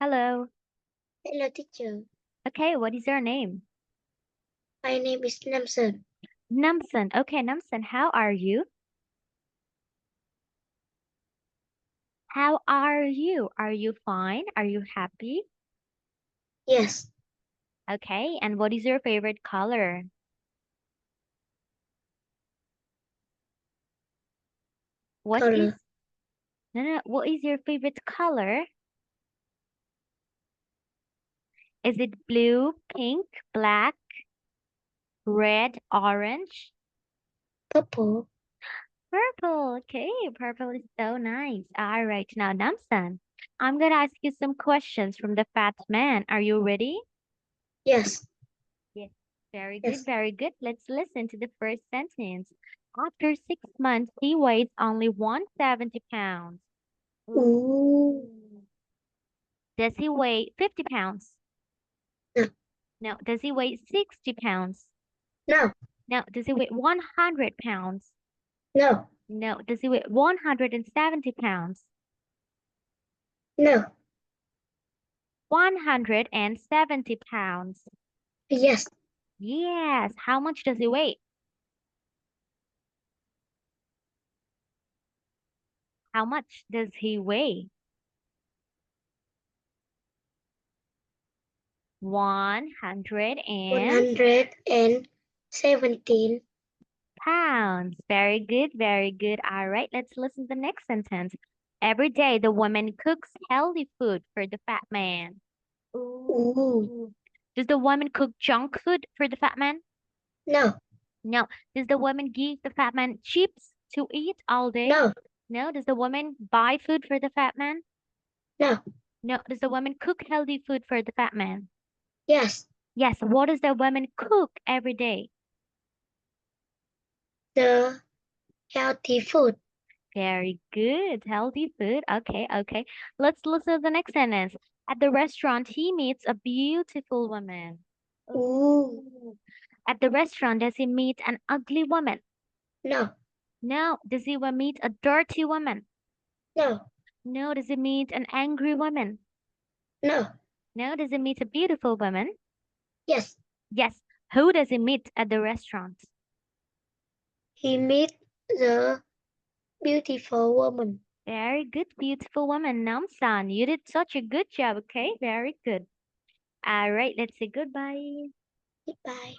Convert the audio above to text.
Hello. Hello, teacher. Okay, what is your name? My name is Namson. Namson. Okay, Namson, how are you? How are you? Are you fine? Are you happy? Yes, Okay, and what is your favorite color? What is color. no, what is your favorite color? Is it blue, pink, black, red, orange? Purple. Purple. Okay, purple is so nice. All right, now Namsan, I'm gonna ask you some questions from the fat man. Are you ready? Yes, Yes. Very good, yes. very good. Let's listen to the first sentence. After 6 months, he weighs only 170 pounds. Ooh. Ooh. Does he weigh 50 pounds? No, No. Does he weigh 60 pounds? no, No. Does he weigh 100 pounds? no, No. Does he weigh 170 pounds? no. 170 pounds. Yes, Yes. How much does he weigh? How much does he weigh? 100 117. pounds. Very good, very good. All right, let's listen to the next sentence. Every day, the woman cooks healthy food for the fat man. Ooh. Ooh. Does the woman cook junk food for the fat man? No, No. Does the woman give the fat man chips to eat all day? no, No. Does the woman buy food for the fat man? no. No. Does the woman cook healthy food for the fat man? Yes, Yes. What does the woman cook every day? the healthy food. Very good. Healthy food. Okay, okay. Let's listen to the next sentence. At the restaurant, he meets a beautiful woman. Ooh. Ooh. At the restaurant, does he meet an ugly woman? No, No. Does he meet a dirty woman? no, No. Does he meet an angry woman? no. No. Does he meet a beautiful woman? Yes, Yes. Who does he meet at the restaurant? he meet the beautiful woman. Very good, beautiful woman. Namsan, you did such a good job, okay? Very good. All right, let's say goodbye. Goodbye.